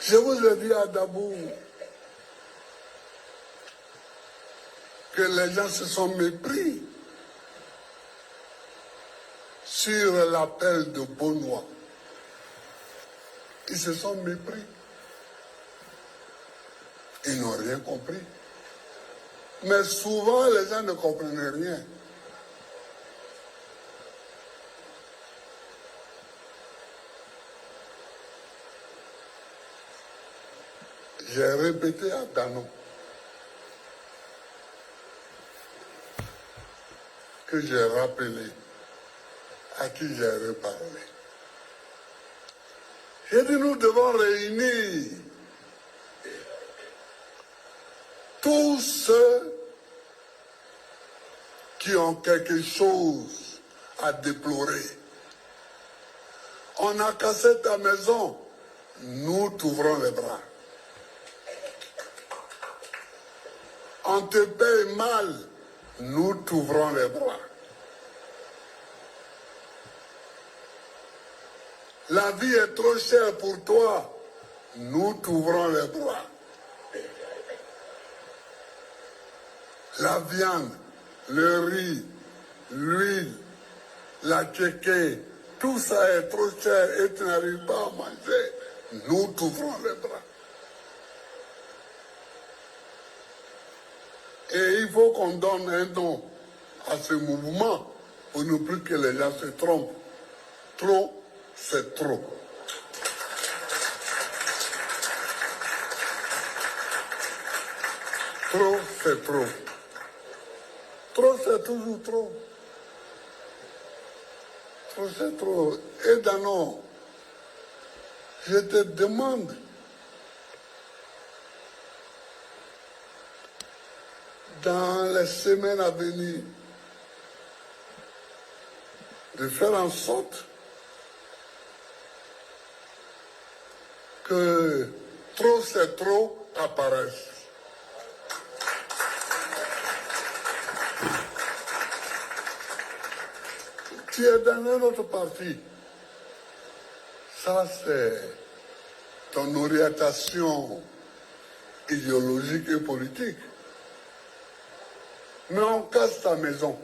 Je vous ai dit à Dabou que les gens se sont mépris sur l'appel de Benoît. Ils se sont mépris. Ils n'ont rien compris. Mais souvent, les gens ne comprenaient rien. J'ai répété à Dano que j'ai rappelé, à qui j'ai reparlé. J'ai dit, nous devons réunir tous ceux qui ont quelque chose à déplorer. On a cassé ta maison, nous t'ouvrons les bras. On te paye mal, nous t'ouvrons les bras. La vie est trop chère pour toi, nous t'ouvrons les bras. La viande, le riz, l'huile, la tchéké, tout ça est trop cher et tu n'arrives pas à manger, nous t'ouvrons les bras. Et il faut qu'on donne un nom à ce mouvement pour ne plus que les gens se trompent. Trop, c'est trop. Trop, c'est trop. Trop, c'est toujours trop. Trop, c'est trop. Et Dano, je te demande dans les semaines à venir de faire en sorte que trop c'est trop apparaisse. Tu es dans un autre parti. Ça, c'est ton orientation idéologique et politique. Mais on casse ta maison.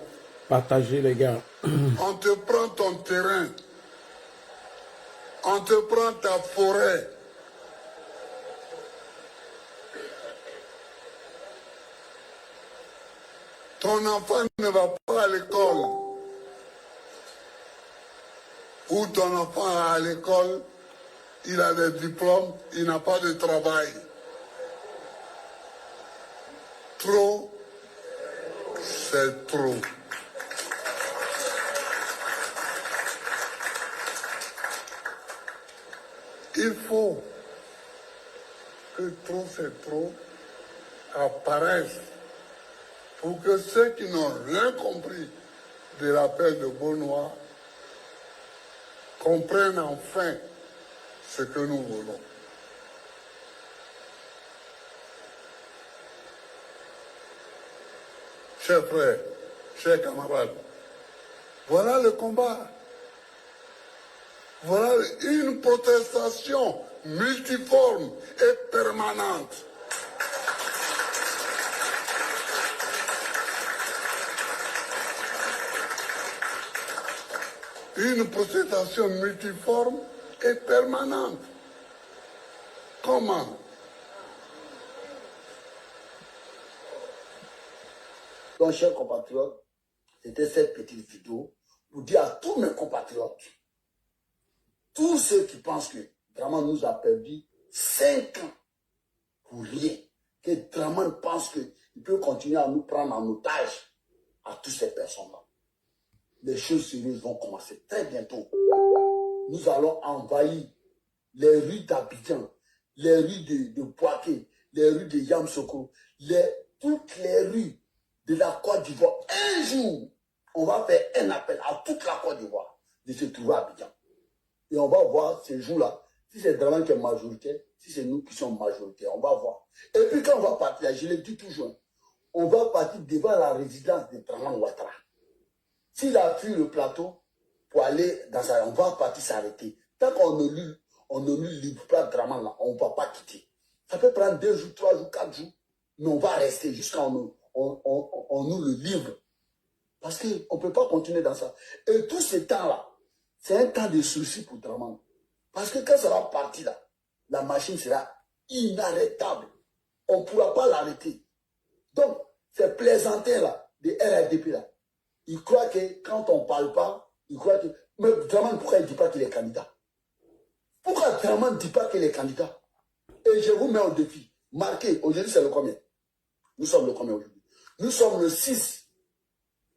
Partagez les gars. On te prend ton terrain. On te prend ta forêt. Ton enfant ne va pas à l'école. Ou ton enfant est à l'école, il a des diplômes, il n'a pas de travail. Trop, c'est trop. Il faut que trop, c'est trop apparaisse pour que ceux qui n'ont rien compris de l'appel de Benoît comprennent enfin ce que nous voulons. Chers frères, chers camarades, voilà le combat. Voilà une protestation multiforme et permanente. Une protestation multiforme et permanente. Comment? Donc, chers compatriotes, c'était cette petite vidéo pour dire à tous mes compatriotes, tous ceux qui pensent que Draman nous a perdu 5 ans pour rien, que Draman pense qu'il peut continuer à nous prendre en otage à toutes ces personnes-là. Les choses sérieuses vont commencer très bientôt. Nous allons envahir les rues d'Abidjan, les rues de Boaké, les rues de Yamsoko, toutes les rues de la Côte d'Ivoire. Un jour, on va faire un appel à toute la Côte d'Ivoire de se trouver à Abidjan. Et on va voir ce jour-là, si c'est Draman qui est majoritaire, si c'est nous qui sommes majoritaires, on va voir. Et puis quand on va partir, je l'ai dit toujours, on va partir devant la résidence de Draman Ouattara. S'il a fui le plateau pour aller dans sa... On va partir s'arrêter. Tant qu'on ne lui... on ne lui livre pas Draman là, on ne va pas quitter. Ça peut prendre 2 jours, 3 jours, 4 jours, mais on va rester jusqu'à on nous le livre. Parce qu'on ne peut pas continuer dans ça. Et tout ce temps-là, c'est un temps de souci pour Draman. Parce que quand ça va partir là, la machine sera inarrêtable. On ne pourra pas l'arrêter. Donc, ces plaisantins là, des RRDP là, ils croient que quand on ne parle pas, ils croient que... Mais Draman, pourquoi il ne dit pas qu'il est candidat? Pourquoi Draman ne dit pas qu'il est candidat? Et je vous mets au défi. Marquez, aujourd'hui c'est le combien? Nous sommes le combien aujourd'hui? Nous sommes le 6,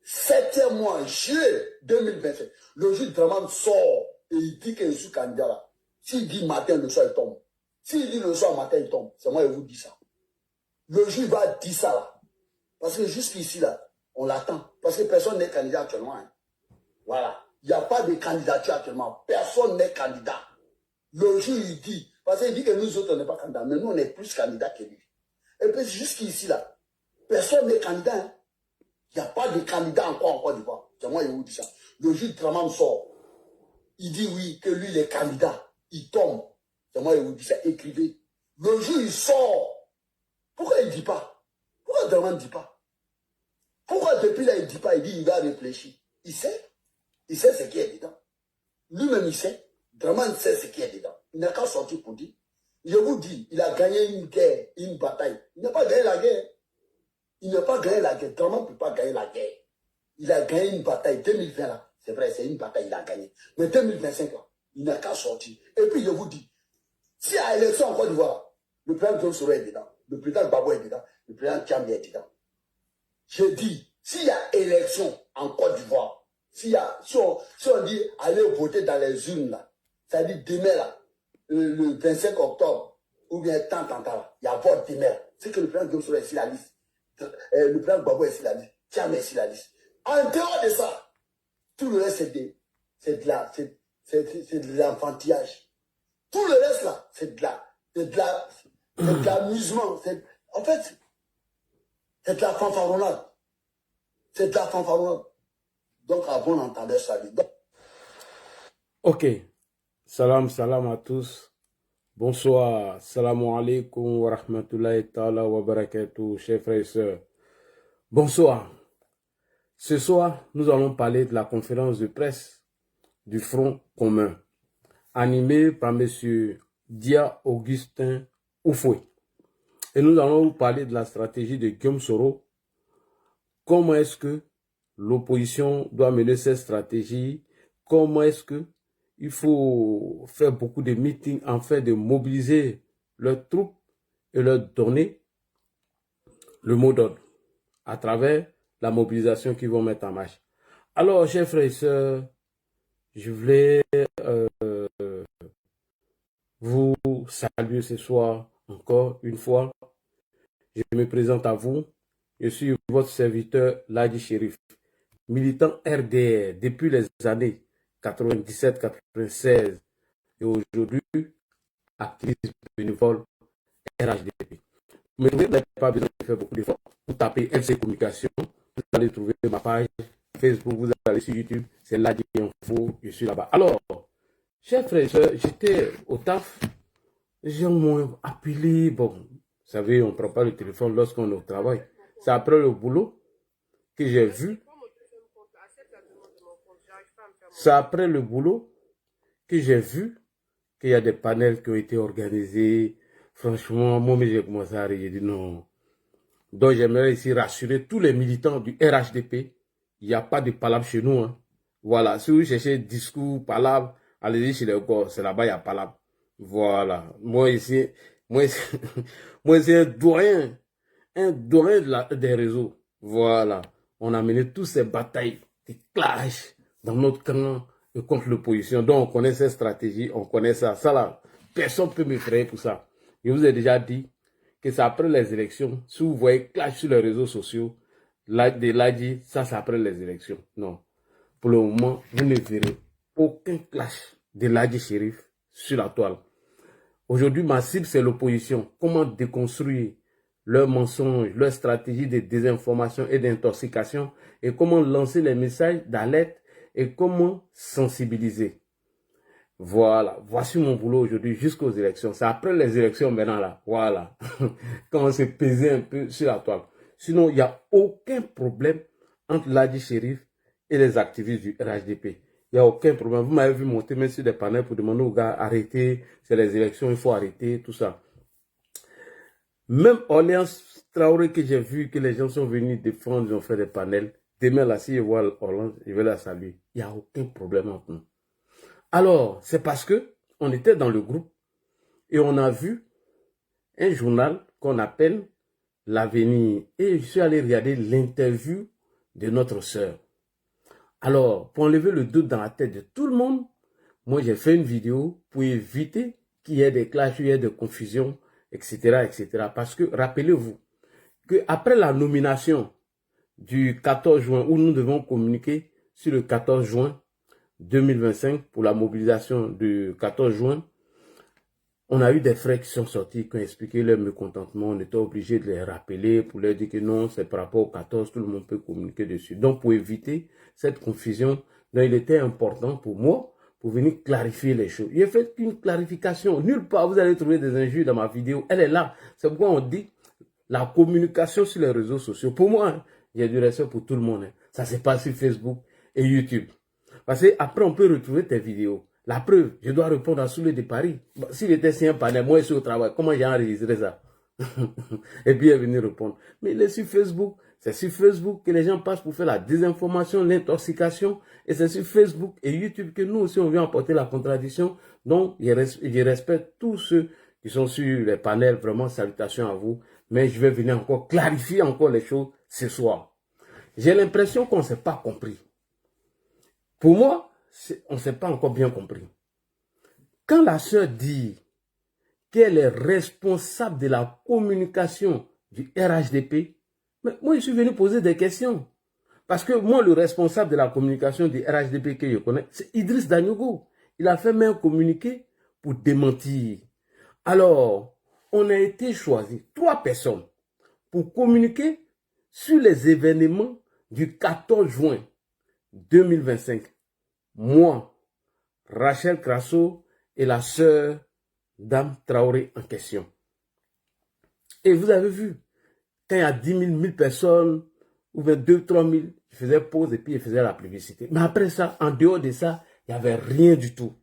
7e mois, juillet 2027. Le jour Draman sort et il dit que je suis candidat là. S'il dit matin, le soir, il tombe. S'il dit le soir, matin, il tombe. C'est moi qui vous dis ça. Le juge va dire ça là. Parce que jusqu'ici là, on l'attend. Parce que personne n'est candidat actuellement. Hein. Voilà. Il n'y a pas de candidature actuellement. Personne n'est candidat. Le juge, il dit. Parce qu'il dit que nous autres, on n'est pas candidats. Mais nous, on est plus candidats que lui. Et puis jusqu'ici là, personne n'est candidat. Hein. Il n'y a pas de candidat encore en Côte d'Ivoire. C'est moi qui vous dis ça. Le juge Draman sort. Il dit oui, que lui, il est candidat. Il tombe. C'est moi qui vous dis ça. Écrivez. Le juge, il sort. Pourquoi il ne dit pas? Pourquoi Draman ne dit pas? Pourquoi depuis là, il ne dit pas? Il dit il va réfléchir. Il sait. Il sait ce qui est dedans. Lui-même, il sait. Draman sait ce qui est dedans. Il n'a qu'à sortir pour dire. Je vous dis, il a gagné une guerre, une bataille. Il n'a pas gagné la guerre. Il n'a pas gagné la guerre. Draman ne peut pas gagner la guerre. Il a gagné une bataille. 2020 là, c'est vrai, c'est une bataille, il a gagné. Mais 2025 là, il n'a qu'à sortir. Et puis je vous dis, si à l'élection en Côte d'Ivoire, le président John Soro est dedans, le président Gbagbo est dedans, le président Tchami est dedans. Je dis, s'il y a élection en Côte d'Ivoire, si on dit aller voter dans les urnes là, c'est-à-dire demain là, le 25 octobre, ou bien tant là, il y a vote demain. C'est que le président John Soro est sur la liste. Le président Gbagbo est sur la liste. Tchami est sur la liste. En dehors de ça, tout le reste c'est de l'enfantillage. Tout le reste là, c'est de l'amusement. En fait, c'est de la fanfaronnade. C'est de la fanfaronnade. Donc, avant, on entendait ça. Ok. Salam à tous. Bonsoir. Salamu alaikum wa rahmatullahi ta'ala wa barakatuh, chers frères et sœurs. Bonsoir. Ce soir, nous allons parler de la conférence de presse du Front commun, animée par M. Dia Augustin Oufoué. Et nous allons vous parler de la stratégie de Guillaume Soro. Comment est-ce que l'opposition doit mener cette stratégie? Comment est-ce que il faut faire beaucoup de meetings afin de mobiliser leurs troupes et leur donner le mot d'ordre à travers la mobilisation qu'ils vont mettre en marche. Alors, chers frères et sœurs, je voulais vous saluer ce soir encore une fois. Je me présente à vous. Je suis votre serviteur Ladi Chérif, militant RDR depuis les années 97-96 et aujourd'hui activiste bénévole RHDP. Mais vous n'avez pas besoin de faire beaucoup d'efforts. Vous tapez FC Communication, vous allez trouver ma page Facebook, vous allez sur YouTube, c'est Ladi Info, je suis là-bas. Alors, chers frères et sœurs, j'étais au taf, j'ai moins appelé, bon, vous savez, on ne prend pas le téléphone lorsqu'on est au travail. C'est après le boulot que j'ai vu. C'est après le boulot que j'ai vu qu'il y a des panels qui ont été organisés. Franchement, moi, j'ai commencé à rire. J'ai dit non. Donc, j'aimerais ici rassurer tous les militants du RHDP. Il n'y a pas de palabre chez nous. Hein. Voilà. Si vous cherchez discours, palabre, allez-y chez les corps. C'est là-bas, il y a palabre. Voilà. Moi, ici, c'est un doyen des réseaux. Voilà. On a mené toutes ces batailles, des clashs dans notre camp et contre l'opposition. Donc, on connaît cette stratégie, on connaît ça. Ça là, personne ne peut m'effrayer pour ça. Je vous ai déjà dit que c'est après les élections. Si vous voyez clash sur les réseaux sociaux, de Ladi, ça c'est après les élections. Non. Pour le moment, vous ne verrez aucun clash de Ladi Chérif sur la toile. Aujourd'hui, ma cible, c'est l'opposition. Comment déconstruire leurs mensonges, leurs stratégies de désinformation et d'intoxication et comment lancer les messages d'alerte et comment sensibiliser. Voilà, voici mon boulot aujourd'hui jusqu'aux élections. C'est après les élections maintenant là, voilà. Quand on s'est pesé un peu sur la toile. Sinon, il n'y a aucun problème entre l'Adi Shérif et les activistes du RHDP. Il n'y a aucun problème. Vous m'avez vu monter même sur des panels pour demander aux gars, arrêtez, c'est les élections, il faut arrêter, tout ça. Même Orléans Traoré que j'ai vu que les gens sont venus défendre, ils ont fait des panels. Demain là, si je vois Orléans, je vais la saluer. Il n'y a aucun problème entre nous. Alors, c'est parce que on était dans le groupe et on a vu un journal qu'on appelle L'Avenir. Et je suis allé regarder l'interview de notre sœur. Alors, pour enlever le doute dans la tête de tout le monde, moi j'ai fait une vidéo pour éviter qu'il y ait des clashs, qu'il y ait des confusions, etc., etc. Parce que, rappelez-vous, qu'après la nomination du 14 juin, où nous devons communiquer sur le 14 juin 2025 pour la mobilisation du 14 juin, on a eu des frères qui sont sortis, qui ont expliqué leur mécontentement. On était obligé de les rappeler pour leur dire que non, c'est par rapport au 14, tout le monde peut communiquer dessus. Donc, pour éviter cette confusion, donc, il était important pour moi, pour venir clarifier les choses. J'ai fait une clarification. Nulle part, vous allez trouver des injures dans ma vidéo. Elle est là. C'est pourquoi on dit la communication sur les réseaux sociaux. Pour moi, hein, j'ai du respect pour tout le monde. Hein. Ça se passe sur Facebook et YouTube. Parce qu'après, on peut retrouver tes vidéos. La preuve, je dois répondre à Soulé de Paris. S'il était si un panel, moi je suis au travail, comment j'ai enregistré ça? Et puis il est venu répondre. Mais il est sur Facebook. C'est sur Facebook que les gens passent pour faire la désinformation, l'intoxication. Et c'est sur Facebook et YouTube que nous aussi on vient apporter la contradiction. Donc je respecte tous ceux qui sont sur les panels. Vraiment, salutations à vous. Mais je vais venir encore clarifier encore les choses ce soir. J'ai l'impression qu'on ne s'est pas compris. Pour moi, on ne s'est pas encore bien compris. Quand la sœur dit qu'elle est responsable de la communication du RHDP, mais moi, je suis venu poser des questions. Parce que moi, le responsable de la communication du RHDP que je connais, c'est Idriss Dagnogo. Il a fait même un communiqué pour démentir. Alors, on a été choisi 3 personnes pour communiquer sur les événements du 14 juin 2025. Moi, Rachel Crasso et la sœur Dame Traoré en question. Et vous avez vu, quand il y a 10 000 personnes, ou 2 3 000, je faisais pause et puis je faisais la publicité. Mais après ça, en dehors de ça, il n'y avait rien du tout.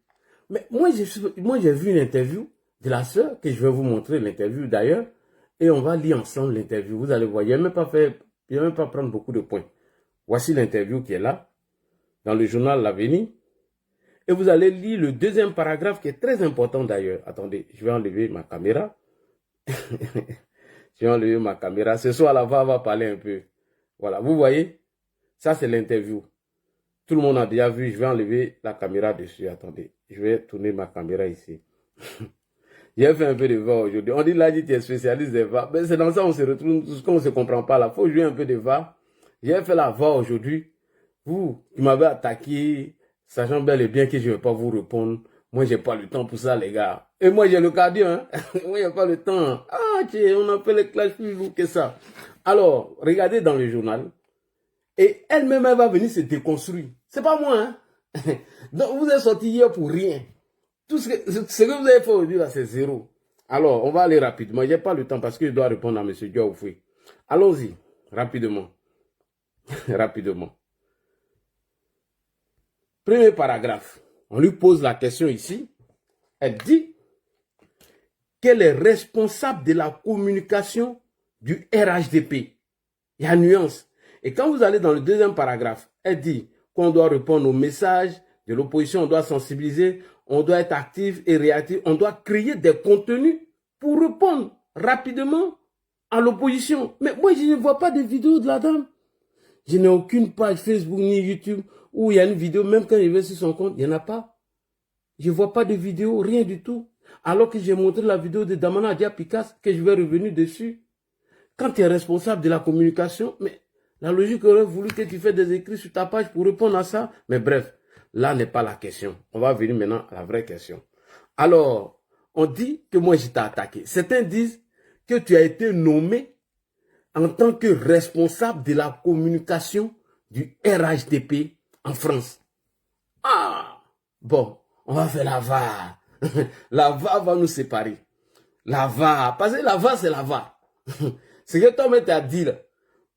Mais moi, j'ai vu une interview de la sœur, que je vais vous montrer l'interview d'ailleurs, et on va lire ensemble l'interview. Vous allez voir, il n'y a même pas prendre beaucoup de points. Voici l'interview qui est là, dans le journal L'Avenir. Et vous allez lire le deuxième paragraphe qui est très important d'ailleurs. Attendez, je vais enlever ma caméra. Je vais enlever ma caméra. Ce soir, là, on va parler un peu. Voilà, vous voyez, ça c'est l'interview. Tout le monde a déjà vu, je vais enlever la caméra dessus. Attendez, je vais tourner ma caméra ici. J'ai fait un peu de VAR aujourd'hui. On dit là, tu es spécialiste des VAR. Mais c'est dans ça qu'on se retrouve, qu'on ne se comprend pas là. Il faut jouer un peu de VAR. J'ai fait la VAR aujourd'hui. Vous qui m'avez attaqué, sachant bel et bien que je ne vais pas vous répondre. Moi, je n'ai pas le temps pour ça, les gars. Et moi, j'ai le cardio, hein. Moi, je n'ai pas le temps. Ah, tiens, on a fait les clashs plus lourds que ça. Alors, regardez dans le journal. Et elle-même, elle va venir se déconstruire. C'est pas moi, hein. Donc, vous êtes sorti hier pour rien. Tout ce que vous avez fait aujourd'hui, là, c'est zéro. Alors, on va aller rapidement. Je n'ai pas le temps parce que je dois répondre à M. Diaoufoué. Allons-y, rapidement. Rapidement. Premier paragraphe. On lui pose la question ici. Elle dit qu'elle est responsable de la communication du RHDP. Il y a nuance. Et quand vous allez dans le deuxième paragraphe, elle dit qu'on doit répondre aux messages de l'opposition, on doit sensibiliser, on doit être actif et réactif, on doit créer des contenus pour répondre rapidement à l'opposition. Mais moi, je ne vois pas de vidéo de la dame. Je n'ai aucune page Facebook ni YouTube où il y a une vidéo, même quand je vais sur son compte, il n'y en a pas. Je ne vois pas de vidéo, rien du tout. Alors que j'ai montré la vidéo de Damana Adia Picasso, que je vais revenir dessus. Quand tu es responsable de la communication, mais la logique aurait voulu que tu fasses des écrits sur ta page pour répondre à ça. Mais bref, là n'est pas la question. On va venir maintenant à la vraie question. Alors, on dit que moi je t'ai attaqué. Certains disent que tu as été nommé en tant que responsable de la communication du RHDP en France. Ah! Bon, on va faire la VAR. La VAR va nous séparer. La VAR, parce que la VAR, c'est la VAR. Ce que toi-même t'as dit là,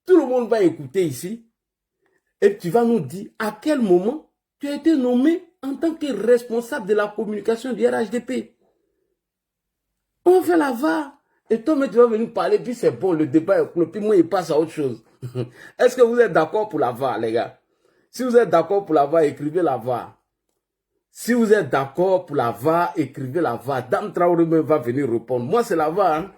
tout le monde va écouter ici, et tu vas nous dire à quel moment tu as été nommé en tant que responsable de la communication du RHDP. On fait la VAR. Et toi, tu vas venir parler, puis c'est bon, le débat est clos, puis moi, il passe à autre chose. Est-ce que vous êtes d'accord pour la VAR, les gars? Si vous êtes d'accord pour la VAR, écrivez la VAR. Si vous êtes d'accord pour la VAR, écrivez la VAR. Dame Traoré même va venir répondre. Moi, c'est la VAR. Hein?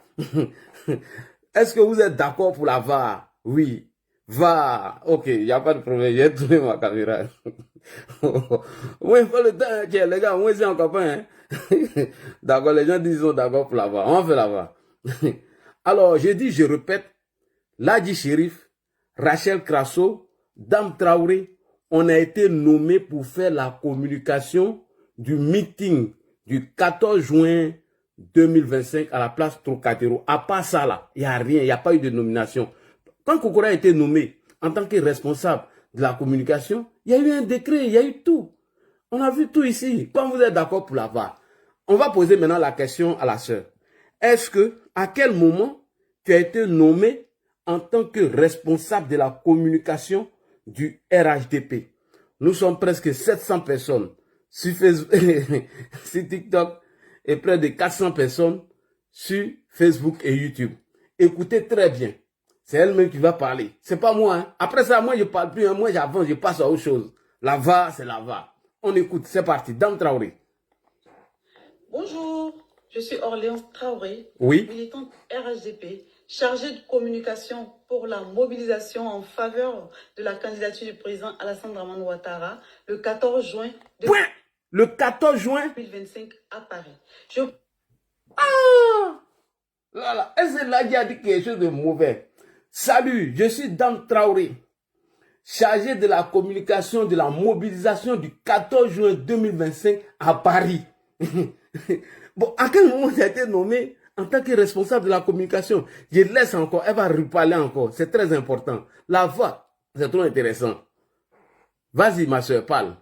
Est-ce que vous êtes d'accord pour la VAR? Oui. VAR. Ok, il n'y a pas de problème. J'ai tourné ma caméra. Moi, il faut le temps, hein, les gars. Moi, c'est un copain. Hein? D'accord, les gens disent qu'ils sont d'accord pour la VAR. On fait la VAR. Alors, j'ai dit, je répète, Ladji Chérif, Rachel Crasso, Dame Traoré, on a été nommé pour faire la communication du meeting du 14 juin 2025 à la place Trocadéro. À part ça, là, il n'y a rien, il n'y a pas eu de nomination. Quand Kokora a été nommé en tant que responsable de la communication, il y a eu un décret, il y a eu tout. On a vu tout ici. Quand vous êtes d'accord pour la VAR, on va poser maintenant la question à la sœur. Est-ce que, à quel moment tu as été nommé en tant que responsable de la communication du RHDP? Nous sommes presque 700 personnes sur Facebook, sur TikTok et près de 400 personnes sur Facebook et YouTube. Écoutez très bien. C'est elle-même qui va parler. C'est pas moi. Hein. Après ça, moi, je parle plus. Hein. Moi, j'avance, je passe à autre chose. La VAR, c'est la VAR. On écoute. C'est parti. Dame Traoré. Bonjour. Je suis Orléans Traoré, oui. Militante RHDP, chargée de communication pour la mobilisation en faveur de la candidature du président Alassane Dramane Ouattara le 14 juin le 14 juin 2025 à Paris. Là, est-ce que Ladji a dit quelque chose de mauvais? Salut, je suis Dame Traoré, chargé de la communication de la mobilisation du 14 juin 2025 à Paris. Bon, à quel moment tu as été nommé en tant que responsable de la communication? Je laisse encore, elle va reparler encore, c'est très important. La voix, c'est trop intéressant. Vas-y, ma soeur, parle.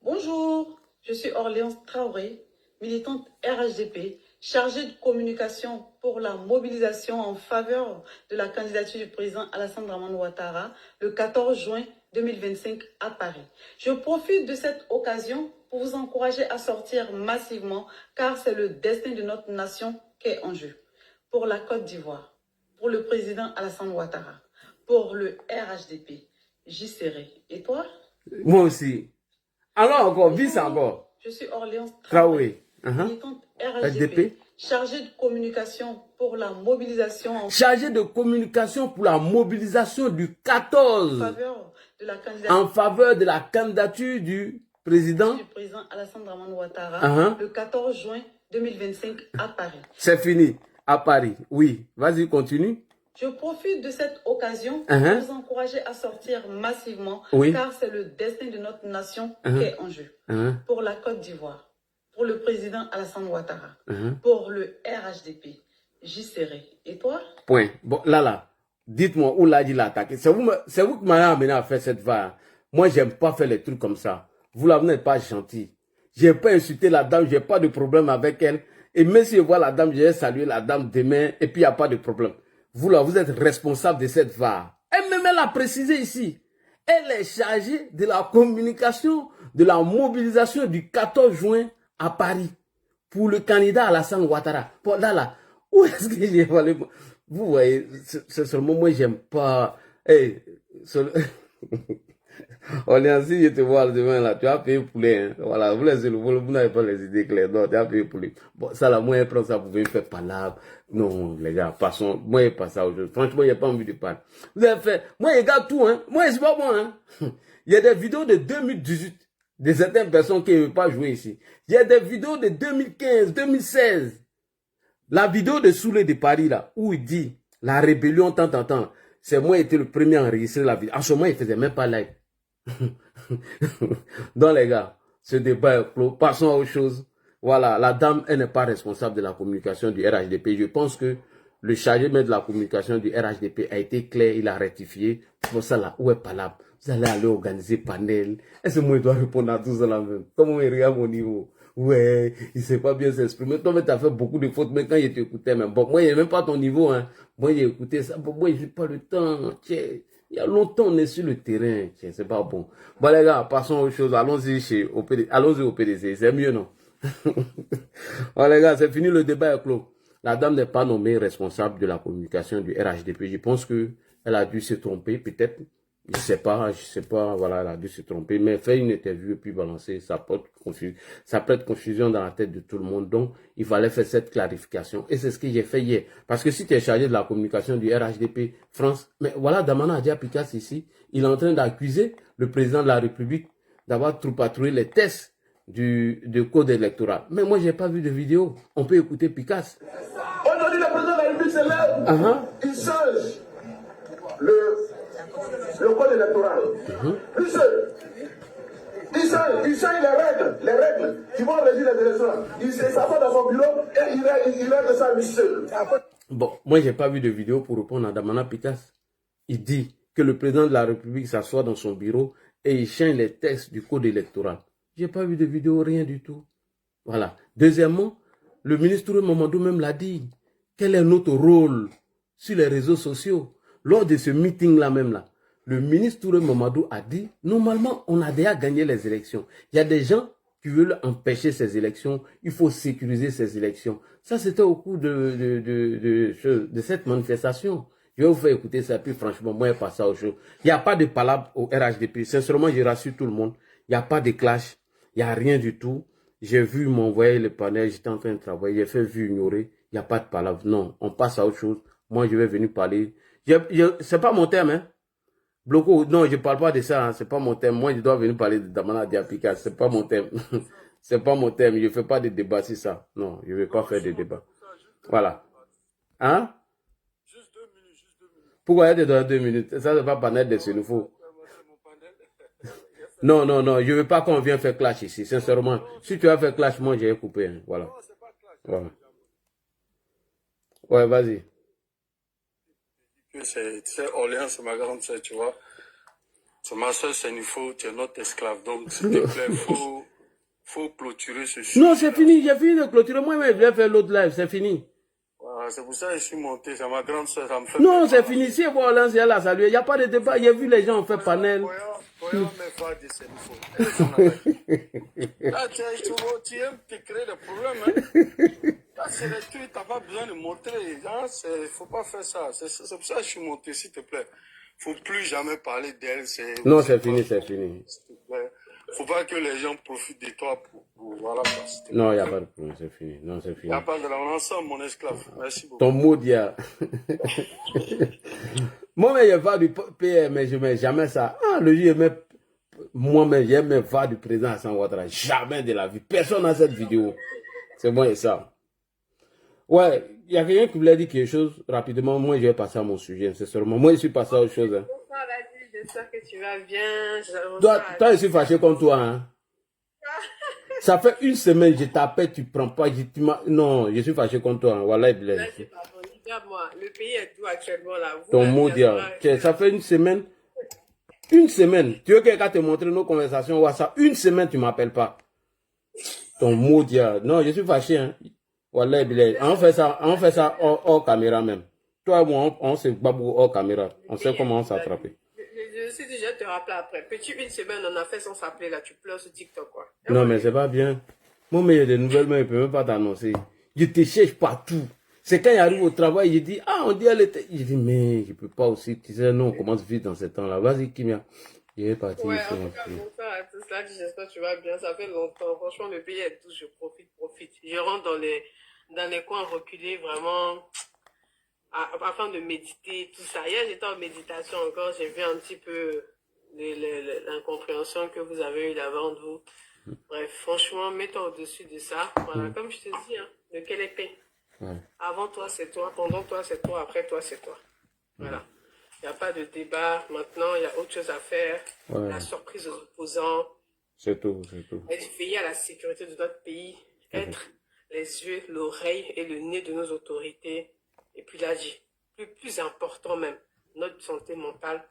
Bonjour, je suis Orléans Traoré, militante RHDP, chargée de communication pour la mobilisation en faveur de la candidature du président Alassane Dramane Ouattara le 14 juin 2025 à Paris. Je profite de cette occasion pour vous encourager à sortir massivement car c'est le destin de notre nation qui est en jeu. Pour la Côte d'Ivoire, pour le président Alassane Ouattara, pour le RHDP, j'y serai. Et toi? Moi aussi. Alors encore, vis encore. Je suis Orléans Traoré. Militante RHDP, chargée de communication pour la mobilisation chargée de communication pour la mobilisation du 14 en faveur de la candidature du président Alassane Dramane Ouattara le 14 juin 2025 à Paris. C'est fini, à Paris. Oui, vas-y, continue. Je profite de cette occasion pour vous encourager à sortir massivement car c'est le destin de notre nation qui est en jeu. Pour la Côte d'Ivoire, pour le président Alassane Ouattara, pour le RHDP, j'y serai. Et toi? Point. Bon, là, dites-moi où Ladji l'a attaqué. C'est vous qui m'avez amené à faire cette VAR. Moi, j'aime pas faire les trucs comme ça. Vous là, vous n'êtes pas gentil. J'ai pas insulté la dame, j'ai pas de problème avec elle. Et même si je vois la dame, je vais saluer la dame demain et puis il n'y a pas de problème. Vous là, vous êtes responsable de cette VAR. Elle-même, elle a précisé ici. Elle est chargée de la communication, de la mobilisation du 14 juin à Paris pour le candidat Alassane Ouattara. Bon, là, où est-ce que j'ai volé? Vous voyez, c'est seulement moi, j'aime pas. Hey, Orléans, si je te vois demain là, tu as payé pour les. Hein. Voilà, vous n'avez pas les idées claires, non, tu as payé pour les. Bon, ça là, moi, je prends ça pour venir faire palabre. Non, les gars, passons. Moi, je passe ça aujourd'hui. Franchement, il n'y a pas envie de parler. Vous avez fait. Moi, je regarde tout, hein. Moi, c'est pas bon, hein. Il y a des vidéos de 2018 de certaines personnes qui ne veulent pas jouer ici. Il y a des vidéos de 2015, 2016. La vidéo de Soulé de Paris, là, où il dit la rébellion, tant. C'est moi qui étais le premier à enregistrer la vidéo. En ce moment, il ne faisait même pas live. Donc, les gars, ce débat est clos. Passons à autre chose. Voilà, la dame, elle n'est pas responsable de la communication du RHDP. Je pense que le chargé de la communication du RHDP a été clair, il a rectifié. Pour ça, là, où est palable? vous allez aller organiser panel. Est-ce que moi, je dois répondre à tout ça là même? Comment il regarde mon niveau? Ouais, il sait pas bien s'exprimer. Toi, tu as fait beaucoup de fautes, mais quand il t'écoutait, même. Bon, moi, il n'est même pas ton niveau, hein. Moi, j'ai écouté ça. Bon, moi, je n'ai pas le temps. Tiens, il y a longtemps, on est sur le terrain. Tiens, c'est pas bon. Bon, les gars, passons aux choses. Allons-y allons-y au PDC. C'est mieux, non? Bon, les gars, c'est fini, le débat est clos. La dame n'est pas nommée responsable de la communication du RHDP. Je pense que elle a dû se tromper, peut-être. Je sais pas, voilà, elle a dû se tromper, mais faire une interview et puis balancer, ça prête confusion dans la tête de tout le monde. Donc, il fallait faire cette clarification. Et c'est ce que j'ai fait hier. Parce que si tu es chargé de la communication du RHDP France, mais voilà, Damana Adja Picasse ici, il est en train d'accuser le président de la République d'avoir troupatrouillé les tests du code électoral. Mais moi, j'ai pas vu de vidéo. On peut écouter Picasse. Aujourd'hui, le président de la République se lève, il change le code électoral. Lui seul. Il change les règles qui vont régir les élections. Il s'assoit dans son bureau et il règle ça lui seul. Bon, moi, j'ai pas vu de vidéo pour répondre à Damana Picasse. Il dit que le président de la République s'assoit dans son bureau et il change les textes du code électoral. J'ai pas vu de vidéo, rien du tout. Voilà. Deuxièmement, le ministre Mamadou même l'a dit. Quel est notre rôle sur les réseaux sociaux? Lors de ce meeting-là même là, le ministre Touré Mamadou a dit, normalement, on a déjà gagné les élections. Il y a des gens qui veulent empêcher ces élections. Il faut sécuriser ces élections. Ça, c'était au cours de cette manifestation. Je vais vous faire écouter ça, puis franchement, moi, je passe à autre chose. Il n'y a pas de palabre au RHDP. Sincèrement, je rassure tout le monde. Il n'y a pas de clash. Il n'y a rien du tout. J'ai vu m'envoyer le panel, j'étais en train de travailler, j'ai fait vu ignorer. Il n'y a pas de palabre. Non, on passe à autre chose. Moi, je vais venir parler. C'est pas mon thème, hein. Bloco, non, je parle pas de ça, hein. C'est pas mon thème. Moi, je dois venir parler de Damana Adja Picasse. C'est pas mon thème. C'est pas mon thème. Je fais pas de débat sur ça. Non, je vais pas faire de débat. Voilà. Hein? Juste 2 minutes, juste 2 minutes. Pourquoi il y a des 2 minutes? Ça, c'est pas panel de ce nouveau. Non, non, non, je veux pas qu'on vienne faire clash ici, sincèrement. Si tu as fait clash, moi, j'ai coupé, hein. Voilà. Non, c'est pas clash. Voilà. Ouais, vas-y. C'est Orléans, c'est ma grande sœur, tu vois. C'est ma sœur, c'est une faux, tu es notre esclave. Donc, s'il te plaît, faut clôturer ce sujet. Non, c'est fini, j'ai fini de clôturer. Moi-même, je vais faire l'autre live, c'est fini. Voilà, c'est pour ça que je suis monté, c'est ma grande sœur, ça me fait... Non, c'est fini. Si Orléans est là, saluer. Il n'y a pas de débat. J'ai vu les gens ont fait panel. Voyons mes frères de Sénifo. Là, tu aimes te créer des problèmes, hein. Là, c'est les trucs, t'as pas besoin de montrer. Faut pas faire ça. C'est pour ça que je suis monté, s'il te plaît. Faut plus jamais parler d'elle. Non, c'est fini, c'est fini. S'il te plaît. Faut pas que les gens profitent de toi pour voilà. Non, il n'y a pas de problème, c'est fini. Non, c'est Il fini. n'y a pas de la ensemble, mon esclave. Merci beaucoup. Ton mot d'hier. Moi-même, je vais du PR, mais je ne mets jamais ça. Ah, le jour, moi-même, je ne pas du président Hassan Ouattara. Jamais de la vie. Personne n'a cette vidéo. C'est moi et ça. Ouais, il y a quelqu'un qui voulait dire quelque chose rapidement. Moi, je vais passer à mon sujet. C'est seulement. Moi, je suis passé à autre chose. Hein. Bonsoir, Daddy. J'espère que tu vas bien. Toi, je suis fâché contre toi. Hein. Ça fait une semaine, je t'appelle, tu prends pas. Non, je suis fâché contre toi. Hein. Voilà, Là, c'est pas bon. Regarde-moi. Le pays est tout actuellement là. Ton mot dire. Ça fait une semaine. Une semaine. Tu veux que quelqu'un te montre nos conversations WhatsApp? Une semaine, tu ne m'appelles pas. Ton mot dire. Non, je suis fâché. Hein. Voilà, on fait ça hors caméra même. Toi et moi, on se babou hors caméra. On sait comment s'attraper. Je suis déjà te rappeler après. Petit, une semaine, on a fait sans s'appeler là. Tu pleures sur TikTok, quoi. Non, mais c'est pas bien. Moi, mais il y a des nouvelles, mais je ne peux même pas t'annoncer. Je te cherche partout. C'est quand il arrive au travail, il dit, ah, on dit elle était. Je dis, mais je ne peux pas aussi. Tu sais, non, on commence vite dans ce temps-là. Vas-y, Kimia. Je vais partir. Ouais, en tout cas, bonsoir à tous là. J'espère que tu vas bien. Ça fait longtemps. Franchement, le pays est tout. Je profite. Je rentre dans les coins reculés, vraiment, afin de méditer, tout ça. Hier, j'étais en méditation encore. J'ai vu un petit peu l'incompréhension que vous avez eue d'avant de vous. Bref, franchement, mets-toi au-dessus de ça. Voilà, comme je te dis, hein, de quelle épée? Ouais. Avant toi, c'est toi. Pendant toi, c'est toi. Après toi, c'est toi. Voilà. Il n'y a pas de débat. Maintenant, il y a autre chose à faire. Ouais. La surprise aux opposants. C'est tout, c'est tout. Veiller à la sécurité de notre pays. Être les yeux, l'oreille et le nez de nos autorités. Et puis là, plus important même, notre santé mentale.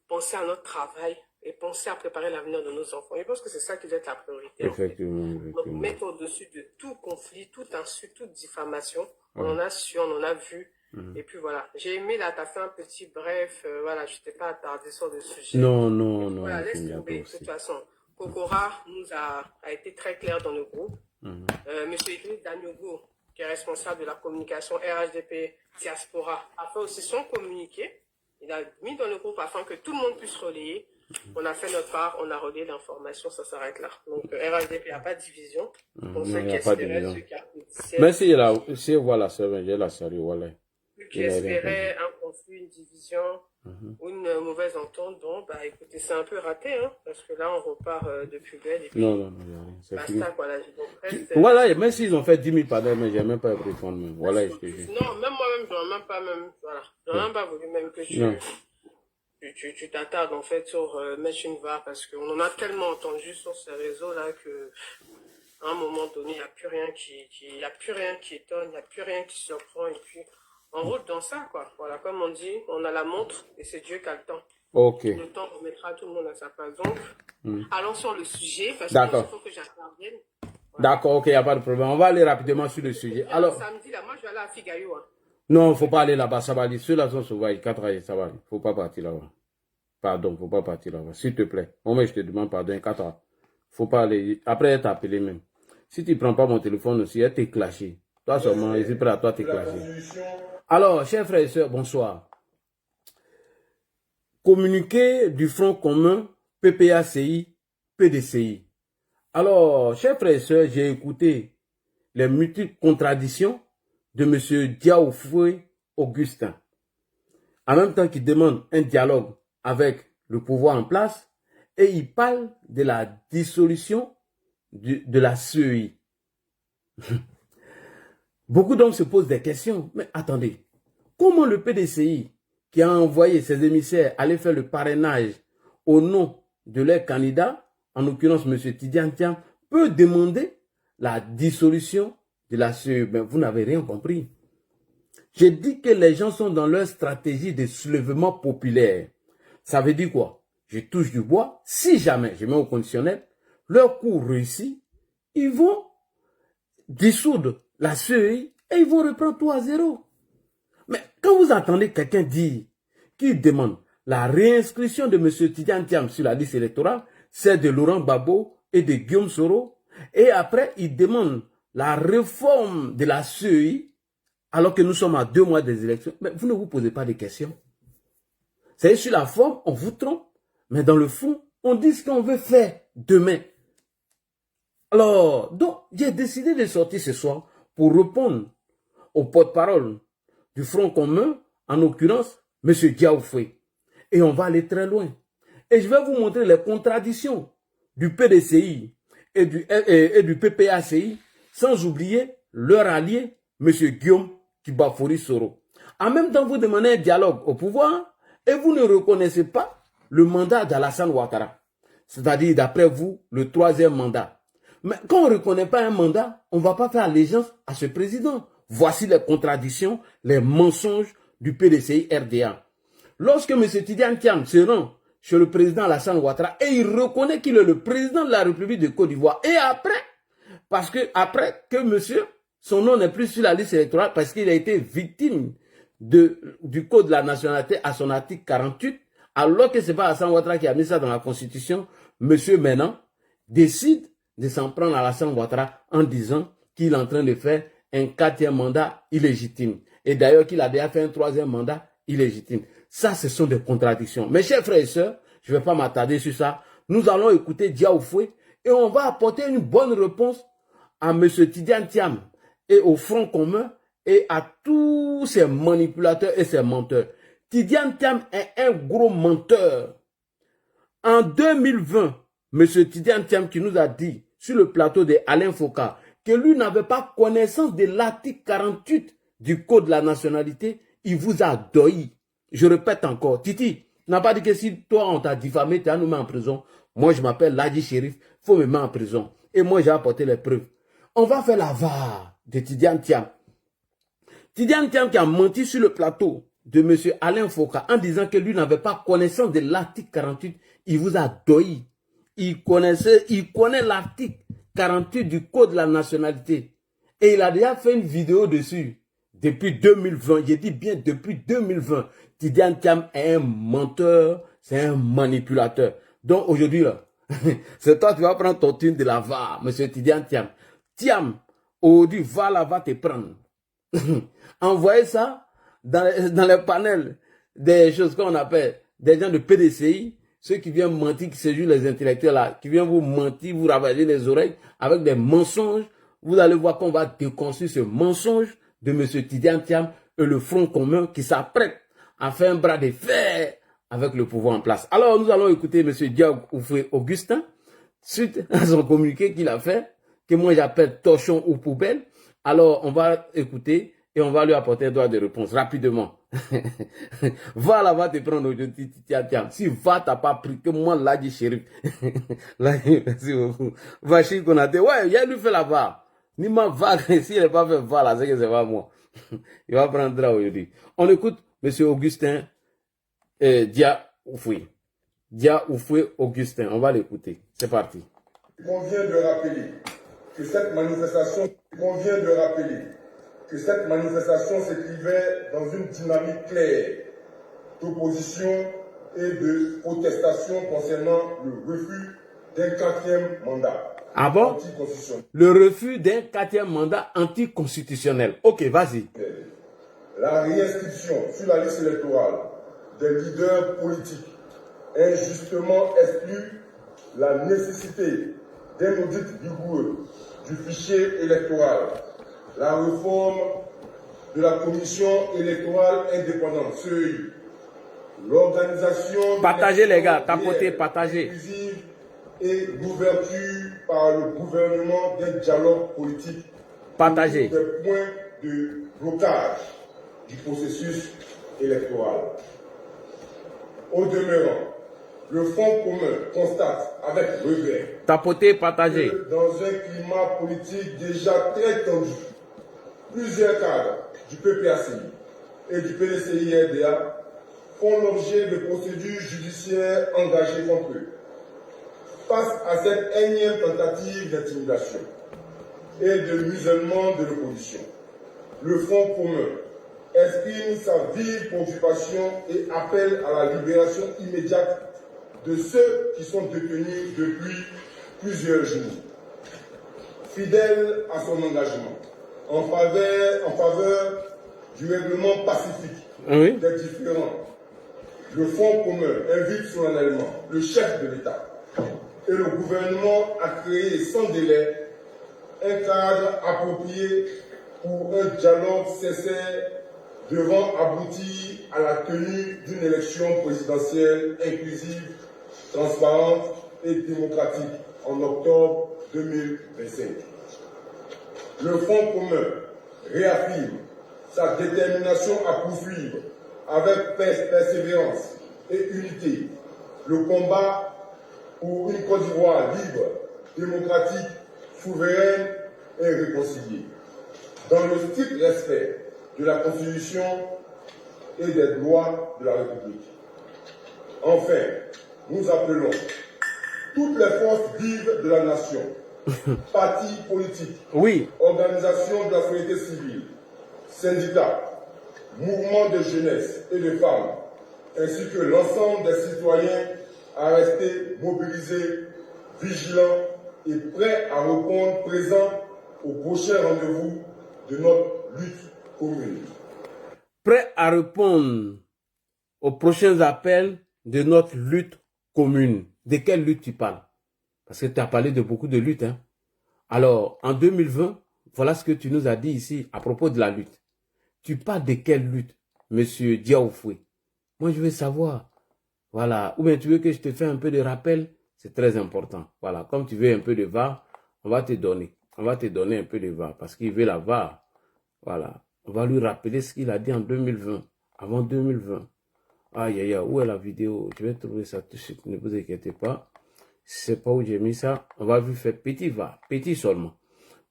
Penser à notre travail. et penser à préparer l'avenir de nos enfants. Je pense que c'est ça qui doit être la priorité. Effectivement, En fait. effectivement. Donc, mettre au-dessus de tout conflit, toute insulte, toute diffamation. On en a su, on en a vu. Et puis voilà. J'ai aimé, là, tu as fait un petit bref. Voilà, je t'ai pas attardé sur le sujet. Non, non, non. Voilà, laisse tomber. De toute façon, Kokora nous a été très clair dans le groupe. Monsieur Idriss Daniogo, qui est responsable de la communication RHDP Diaspora, a fait aussi son communiqué. Il a mis dans le groupe afin que tout le monde puisse relayer. On a fait notre part, on a relayé l'information, ça s'arrête là. Donc, RHDP n'a pas de division. Pour ceux qui espéraient, ceux qui applaudissaient. Mais si voilà, c'est vrai, j'ai la série, voilà. Ceux qui espéraient un conflit, une division, ou une mauvaise entente, bon, bah écoutez, c'est un peu raté, hein, parce que là, on repart de plus belle. Et puis, non, c'est basta, fini. quoi, là, donc, reste, Voilà, même s'ils ont fait 10 000 panels, mais j'ai même pas pris fond. Voilà, je te jure. Non, même moi-même, j'aurais même pas, voilà. J'aurais même pas voulu même que tu t'attardes, en fait, sur mettre une VAR, parce qu'on en a tellement entendu sur ces réseaux-là que, à un moment donné, il n'y a plus rien y a plus rien qui étonne, il n'y a plus rien qui surprend, et puis, on roule dans ça, quoi. Voilà, comme on dit, on a la montre, et c'est Dieu qui a le temps. Ok. Le temps remettra tout le monde à sa place. Donc, allons sur le sujet, parce D'accord. qu'il faut que j'intervienne. Voilà. D'accord, ok, il n'y a pas de problème. On va aller rapidement sur le sujet. Alors, samedi, là, moi, je vais aller à Figayo, hein. non, il ne faut pas aller là-bas, ça va aller. Ceux-là sont sauvages, 4 ans, ça va aller. Il ne faut pas partir là-bas. Pardon, il ne faut pas partir là-bas. S'il te plaît. Moi, je te demande pardon, 4 ans. Il ne faut pas aller. Après, elle t'a appelé même. Si tu ne prends pas mon téléphone aussi, elle t'est clashé. Toi seulement, je suis prêt à toi, t'es clashé. Alors, chers frères et sœurs, bonsoir. Communiqué du Front commun, PPACI, PDCI. Alors, chers frères et sœurs, j'ai écouté les multiples contradictions de M. Diaoufoué Augustin. En même temps qu'il demande un dialogue avec le pouvoir en place, et il parle de la dissolution de la CEI. Beaucoup d'hommes se posent des questions. Mais attendez, comment le PDCI, qui a envoyé ses émissaires aller faire le parrainage au nom de leur candidat, en l'occurrence M. Tidiane Thiam, peut demander la dissolution de la CEI? Ben, vous n'avez rien compris. J'ai dit que les gens sont dans leur stratégie de soulèvement populaire. Ça veut dire quoi? Je touche du bois. Si jamais, je mets au conditionnel, leur coup réussit, ils vont dissoudre la CEI et ils vont reprendre tout à zéro. Mais quand vous entendez quelqu'un dire qu'il demande la réinscription de M. Tidiane Thiam sur la liste électorale, c'est de Laurent Gbagbo et de Guillaume Soro, et après il demande la réforme de la CEI, alors que nous sommes à 2 mois des élections, mais vous ne vous posez pas de questions. C'est sur la forme, on vous trompe, mais dans le fond, on dit ce qu'on veut faire demain. Alors, donc, j'ai décidé de sortir ce soir pour répondre au porte-parole du Front commun, en l'occurrence, M. Diaoufoué. Et on va aller très loin. Et je vais vous montrer les contradictions du PDCI et du PPACI, sans oublier leur allié, M. Guillaume Kibafori Soro. En même temps, vous demandez un dialogue au pouvoir et vous ne reconnaissez pas le mandat d'Alassane Ouattara. C'est-à-dire, d'après vous, le 3e mandat. Mais quand on ne reconnaît pas un mandat, on ne va pas faire allégeance à ce président. Voici les contradictions, les mensonges du PDCI RDA. Lorsque M. Tidiane Thiam se rend chez le président Alassane Ouattara et il reconnaît qu'il est le président de la République de Côte d'Ivoire, et après, parce que après que monsieur, son nom n'est plus sur la liste électorale parce qu'il a été victime du code de la nationalité à son article 48, alors que ce n'est pas Alassane Ouattara qui a mis ça dans la Constitution, monsieur maintenant décide de s'en prendre à Alassane Ouattara en disant qu'il est en train de faire un 4e mandat illégitime. Et d'ailleurs qu'il a déjà fait un 3e mandat illégitime. Ça, ce sont des contradictions. Mes chers frères et sœurs, je ne vais pas m'attarder sur ça. Nous allons écouter Diaoufoué et on va apporter une bonne réponse à M. Tidiane Thiam et au Front commun et à tous ces manipulateurs et ces menteurs. Tidiane Thiam est un gros menteur. En 2020, M. Tidiane Thiam qui nous a dit sur le plateau de Alain Foka que lui n'avait pas connaissance de l'article 48 du Code de la nationalité, il vous a doyi. Je répète encore, Titi, tu n'as pas dit que si toi on t'a diffamé, tu as nous mis en prison. Moi je m'appelle Ladji Chérif, il faut me mettre en prison. Et moi j'ai apporté les preuves. On va faire la VAR de Tidiane Thiam. Tidiane Thiam qui a menti sur le plateau de M. Alain Foka en disant que lui n'avait pas connaissance de l'article 48 il vous a doyi. Il connaît l'article 48 du Code de la nationalité. Et il a déjà fait une vidéo dessus. Depuis 2020, j'ai dit bien depuis 2020, Tidiane Thiam est un menteur, c'est un manipulateur. Donc aujourd'hui, c'est toi qui vas prendre ton thune de la VAR, monsieur Tidiane Thiam. Thiam, aujourd'hui, va te prendre. Envoyez ça dans les panels des choses qu'on appelle des gens de PDCI, ceux qui viennent mentir, qui se jouent les intellectuels là, qui viennent vous mentir, vous ravager les oreilles avec des mensonges. Vous allez voir qu'on va déconstruire ce mensonge de M. Tidiane Thiam et le Front commun qui s'apprête à faire un bras de fer avec le pouvoir en place. Alors, nous allons écouter M. Dia Oufoué Augustin, suite à son communiqué qu'il a fait, que moi j'appelle torchon ou poubelle. Alors, on va écouter et on va lui apporter un droit de réponse rapidement. Va là-bas te prendre aujourd'hui, Tidiane. Si va t'as pas pris, que moi là du shérif. Merci beaucoup. Vachi Konate, ouais, il a lui fait là-bas. Ni ma va, s'il n'est pas fait va là, c'est que c'est pas moi. Il va prendre là aujourd'hui. On écoute M. Augustin Dia Oufoué. Dia Oufoué Augustin, on va l'écouter. C'est parti. Il convient de rappeler que cette manifestation s'écrivait dans une dynamique claire d'opposition et de protestation concernant le refus d'un 4e mandat. Ah bon? Le refus d'un 4e mandat anticonstitutionnel. Ok, vas-y. La réinscription sur la liste électorale des leaders politiques injustement exclut la nécessité d'un audit rigoureux du fichier électoral, la réforme de la commission électorale indépendante, l'organisation partagez les gars, tapotez, partagez. Et l'ouverture par le gouvernement d'un dialogue politique partagé des points de blocage du processus électoral. Au demeurant, le Front commun constate avec regret tapoter, partager que dans un climat politique déjà très tendu, plusieurs cadres du PPACI et du PDCI-RDA font l'objet de procédures judiciaires engagées contre eux. Face à cette énième tentative d'intimidation et de musellement de l'opposition, le Front commun exprime sa vive préoccupation et appelle à la libération immédiate de ceux qui sont détenus depuis plusieurs jours. Fidèle à son engagement en faveur du règlement pacifique des différends, le Front commun invite solennellement le chef de l'État et le gouvernement a créé sans délai un cadre approprié pour un dialogue sincère devant aboutir à la tenue d'une élection présidentielle inclusive, transparente et démocratique en octobre 2025. Le Front commun réaffirme sa détermination à poursuivre avec persévérance et unité le combat pour une Côte d'Ivoire libre, démocratique, souveraine et réconciliée, dans le strict respect de la Constitution et des lois de la République. Enfin, nous appelons toutes les forces vives de la nation, partis politiques, organisations de la société civile, syndicats, mouvements de jeunesse et de femmes, ainsi que l'ensemble des citoyens à rester mobilisés, vigilants et prêts à répondre présents au prochain rendez-vous de notre lutte commune. Prêts à répondre aux prochains appels de notre lutte commune. De quelle lutte tu parles? Parce que tu as parlé de beaucoup de luttes. Hein? Alors, en 2020, voilà ce que tu nous as dit ici à propos de la lutte. Tu parles de quelle lutte, monsieur Dia Oufoué? Moi, je veux savoir. Voilà. Ou bien tu veux que je te fasse un peu de rappel? C'est très important. Voilà. Comme tu veux un peu de VAR, on va te donner. On va te donner un peu de VAR. Parce qu'il veut la VAR. Voilà. On va lui rappeler ce qu'il a dit en 2020. Avant 2020. Aïe, aïe, aïe. Où est la vidéo? Je vais trouver ça tout de suite. Ne vous inquiétez pas. Je ne sais pas où j'ai mis ça. On va lui faire petit VAR. Petit seulement.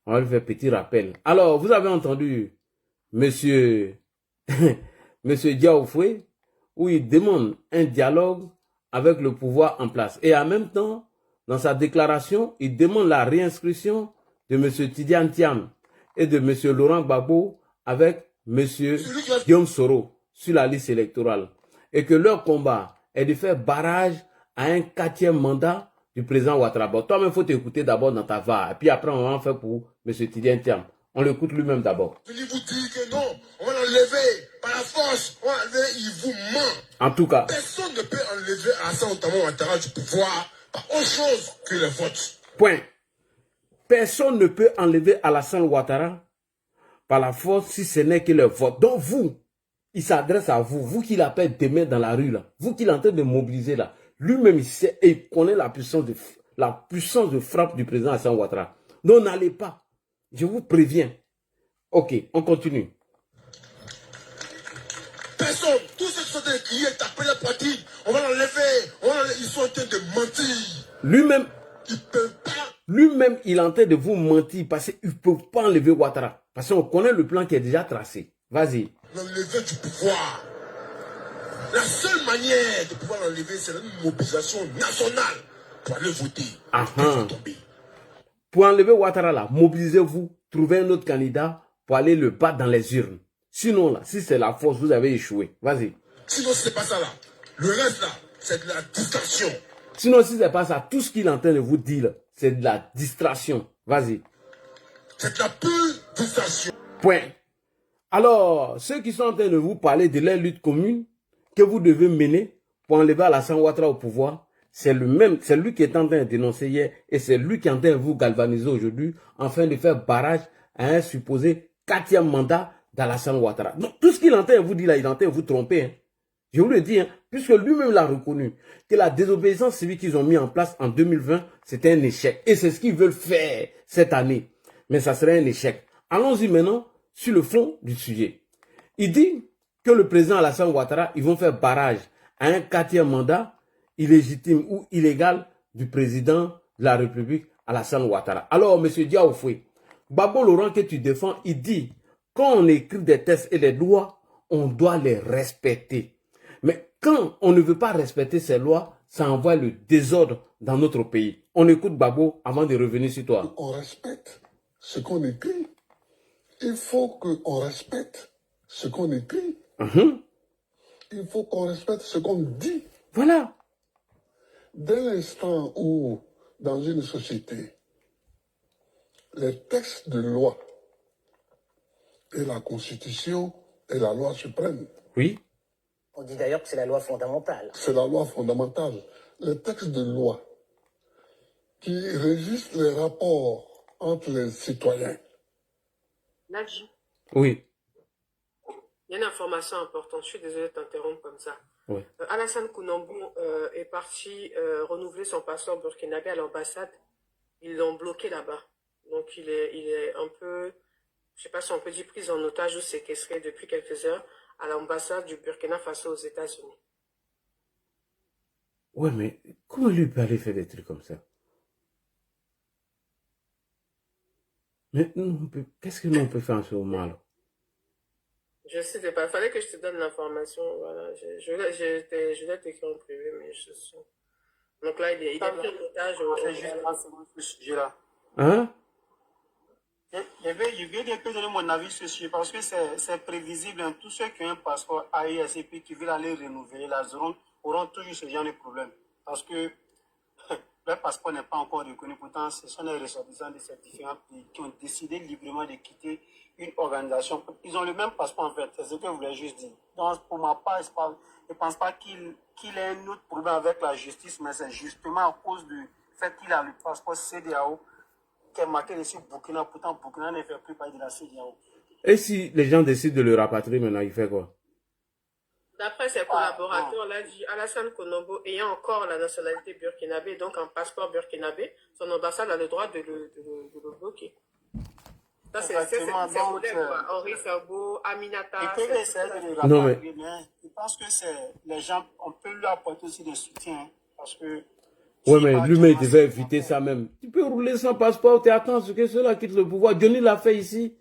On va lui faire petit rappel. Alors, vous avez entendu monsieur Dia Oufoué, où il demande un dialogue avec le pouvoir en place. Et en même temps, dans sa déclaration, il demande la réinscription de M. Tidiane Thiam et de M. Laurent Gbagbo avec M. Guillaume Soro sur la liste électorale. Et que leur combat est de faire barrage à un 4e mandat du président Ouattara. Bon, toi-même, il faut t'écouter d'abord dans ta VAR. Et puis après, on va en faire pour M. Tidiane Thiam. On l'écoute lui-même d'abord. Je vous dis que non, on va l'enlever par la force. On va l'enlever, il vous ment. En tout cas. Personne ne peut enlever Alassane Ouattara du pouvoir par autre chose que le vote. Point. Personne ne peut enlever Alassane Ouattara par la force si ce n'est que le vote. Donc vous, il s'adresse à vous, vous qui l'appelez demain dans la rue là, vous qui l'êtes en train de mobiliser là. Lui-même, il sait et il connaît la puissance de frappe du président Alassane Ouattara. Donc n'allez pas. Je vous préviens. Ok, on continue. Personne, tous ceux qui sont en train de crier, taper la poitrine, on va l'enlever, ils sont en train de mentir. Lui-même, ils peuvent pas. Lui-même, il est en train de vous mentir parce qu'il ne peut pas enlever Ouattara. Parce qu'on connaît le plan qui est déjà tracé. Vas-y. L'enlever du pouvoir. La seule manière de pouvoir l'enlever, c'est une mobilisation nationale pour aller voter. Pour enlever Ouattara là, mobilisez-vous, trouvez un autre candidat pour aller le battre dans les urnes. Sinon là, si c'est la force, vous avez échoué. Vas-y. Sinon, si c'est pas ça là, le reste là, c'est de la distraction. Sinon, si c'est pas ça, tout ce qu'il est en train de vous dire, c'est de la distraction. Vas-y. C'est de la pure distraction. Point. Alors, ceux qui sont en train de vous parler de la lutte commune que vous devez mener pour enlever Alassane Ouattara au pouvoir, c'est lui qui est en train de dénoncer hier et c'est lui qui est en train de vous galvaniser aujourd'hui afin de faire barrage à un supposé 4e mandat d'Alassane Ouattara. Donc, tout ce qu'il est en train de vous dire là, il est en train de vous tromper. Hein. Je vous le dis, hein, puisque lui-même l'a reconnu, que la désobéissance civile qu'ils ont mis en place en 2020, c'était un échec. Et c'est ce qu'ils veulent faire cette année. Mais ça serait un échec. Allons-y maintenant sur le fond du sujet. Il dit que le président Alassane Ouattara, ils vont faire barrage à un 4e mandat illégitime ou illégal du président de la République, Alassane Ouattara. Alors, M. Diaoufoué, Gbagbo Laurent que tu défends, il dit, quand on écrit des textes et des lois, on doit les respecter. Mais quand on ne veut pas respecter ces lois, ça envoie le désordre dans notre pays. On écoute Gbagbo avant de revenir sur toi. On respecte ce qu'on écrit. Il faut qu'on respecte ce qu'on écrit. Il faut qu'on respecte ce qu'on dit. Voilà. Dès l'instant où, dans une société, les textes de loi et la Constitution est la loi suprême. Oui. On dit d'ailleurs que c'est la loi fondamentale. C'est la loi fondamentale. Les textes de loi qui régissent les rapports entre les citoyens. Nadji. Oui. Il y a une information importante. Je suis désolée de t'interrompre comme ça. Oui. Alassane Kounambou est parti renouveler son passeport burkinabé à l'ambassade. Ils l'ont bloqué là-bas. Donc il est un peu, je ne sais pas si on peut dire pris en otage ou séquestré depuis quelques heures à l'ambassade du Burkina Faso aux États-Unis. Ouais, mais comment lui peut aller faire des trucs comme ça? Mais qu'est-ce que nous on peut faire en ce moment là? Je sais pas, il fallait que je te donne l'information. Voilà, je l'ai écrit en privé, mais je suis. Donc là, il est pris en otage ce sujet-là. Hein? Je vais dire que donner mon avis sur ce sujet parce que c'est prévisible. Hein. Tous ceux qui ont un passeport AES et puis qui veulent aller renouveler la zone auront toujours ce genre de problème. Parce que leur passeport n'est pas encore reconnu. Pourtant, ce sont les ressortissants de ces différents pays qui ont décidé librement de quitter une organisation. Ils ont le même passeport en fait. C'est ce que je voulais juste dire. Donc, pour ma part, je ne pense pas qu'il ait un autre problème avec la justice, mais c'est justement à cause du fait qu'il a le passeport CEDEAO qui est marqué ici Burkina. Pourtant, Burkina ne fait plus partie de la CEDEAO. Et si les gens décident de le rapatrier maintenant, il fait quoi? D'après ses collaborateurs, là, dit Alassane Kounambou ayant encore la nationalité burkinabé, donc un passeport burkinabé, son ambassade a le droit de le bloquer. Ça, c'est modèle, quoi. Henri Sabo, Aminata. Non, mais je pense que les gens, on peut lui apporter aussi des soutiens. Parce que. Ouais, mais lui-même, il devait éviter ça même. Tu peux rouler sans passeport, tu attends ce que ceux-là quittent le pouvoir. Johnny l'a fait ici.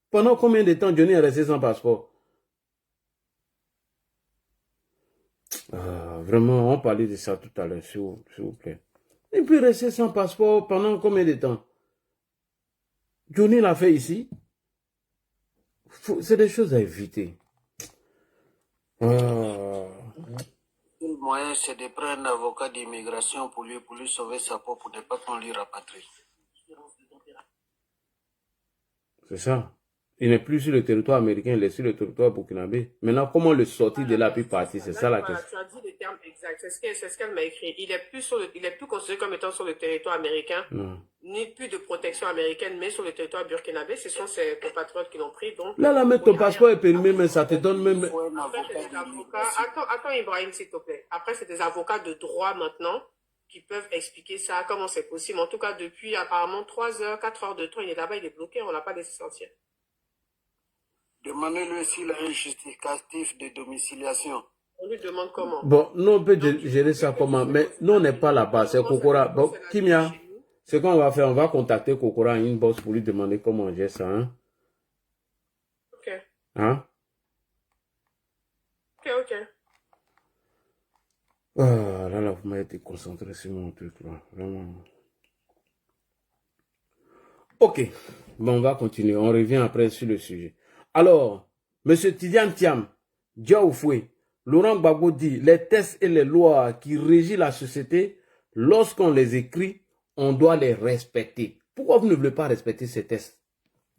Pendant combien de temps Johnny est resté sans passeport? Vraiment, on parlait de ça tout à l'heure, s'il vous plaît. Il peut rester sans passeport pendant combien de temps? Johnny l'a fait ici. C'est des choses à éviter. Le moyen, c'est de prendre un avocat d'immigration pour lui sauver sa peau, pour ne pas qu'on lui rapatrie. C'est ça. Il n'est plus sur le territoire américain, il est sur le territoire burkinabé. Maintenant, comment le sortir de là puis partir? C'est ça la question. Tu as dit les termes exacts. C'est ce qu'elle m'a écrit. Il est plus considéré comme étant sur le territoire américain, ni plus de protection américaine, mais sur le territoire burkinabé. Ce sont ses compatriotes qui l'ont pris. Donc, là, mettre ton passeport est périmé, mais ça te donne même... Après, c'est des avocats. Attends, Ibrahim, s'il te plaît. Après, c'est des avocats de droit maintenant qui peuvent expliquer ça, comment c'est possible. En tout cas, depuis apparemment 3 heures, 4 heures de temps, il est là-bas, il est bloqué, on ne l'a pas laissé sortir. Demandez-lui s'il a un justificatif de domiciliation. On lui demande comment. Bon, nous, on peut gérer ça comment, mais nous, on n'est pas là-bas, c'est Kokora. Bon, Kimia, ce qu'on va faire, on va contacter Kokora en inbox pour lui demander comment on gère ça, hein. Ok. Hein? Ok. Ah, là, vous m'avez été concentré sur mon truc, là, vraiment. Ok, bon, on va continuer, on revient après sur le sujet. Alors, M. Tidiane Thiam, Diaoufoué, Laurent Gbagbo dit, les textes et les lois qui régissent la société, lorsqu'on les écrit, on doit les respecter. Pourquoi vous ne voulez pas respecter ces textes?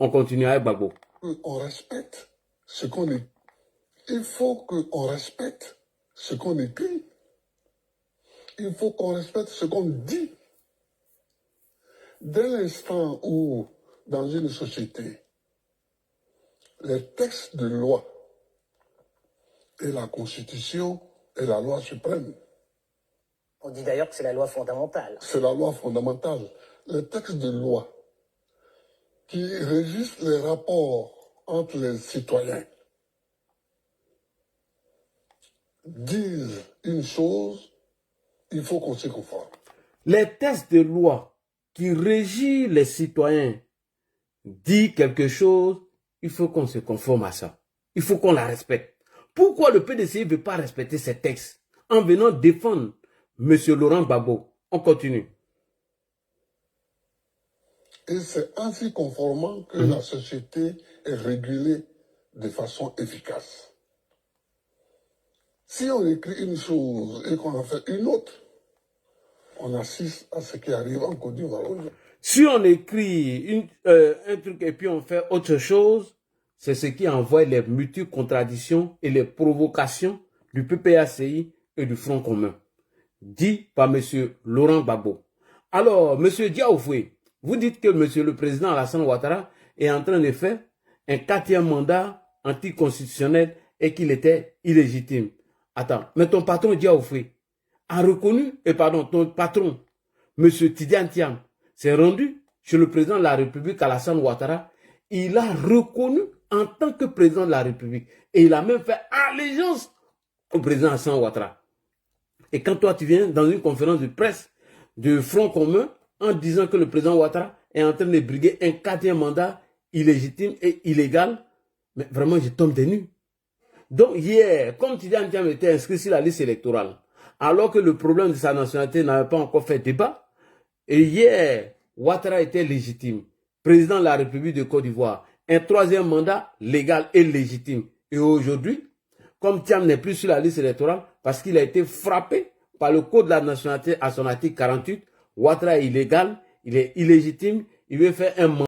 On continue avec Gbagbo. On respecte ce qu'on écrit. Il faut qu'on respecte ce qu'on écrit. Il faut qu'on respecte ce qu'on dit. Dès l'instant où, dans une société, les textes de loi et la Constitution est la loi suprême. On dit d'ailleurs que c'est la loi fondamentale. C'est la loi fondamentale. Les textes de loi qui régissent les rapports entre les citoyens disent une chose, il faut qu'on s'y conforme. Les textes de loi qui régissent les citoyens disent quelque chose, il faut qu'on se conforme à ça. Il faut qu'on la respecte. Pourquoi le PDCI ne veut pas respecter ces textes en venant défendre M. Laurent Gbagbo? On continue. Et c'est ainsi conformant que la société est régulée de façon efficace. Si on écrit une chose et qu'on en fait une autre, on assiste à ce qui arrive en Côte d'Ivoire. Si on écrit un truc et puis on fait autre chose, c'est ce qui envoie les multiples contradictions et les provocations du PPACI et du Front commun, dit par M. Laurent Gbagbo. Alors, M. Diaoufoué, vous dites que M. le Président Alassane Ouattara est en train de faire un 4e mandat anticonstitutionnel et qu'il était illégitime. Attends, mais ton patron Diaoufoué a reconnu, ton patron, M. Tidiane Thiam, s'est rendu chez le président de la République Alassane Ouattara. Il a reconnu en tant que président de la République. Et il a même fait allégeance au président Alassane Ouattara. Et quand toi tu viens dans une conférence de presse du Front commun en disant que le président Ouattara est en train de briguer un 4e mandat illégitime et illégal, mais vraiment je tombe des nues. Donc hier, comme Tidiane Thiam était inscrit sur la liste électorale, alors que le problème de sa nationalité n'avait pas encore fait débat, et hier, Ouattara était légitime, président de la République de Côte d'Ivoire, un 3e mandat légal et légitime. Et aujourd'hui, comme Thiam n'est plus sur la liste électorale, parce qu'il a été frappé par le code de la nationalité à son article 48, Ouattara est illégal, il est illégitime, il veut faire un mandat.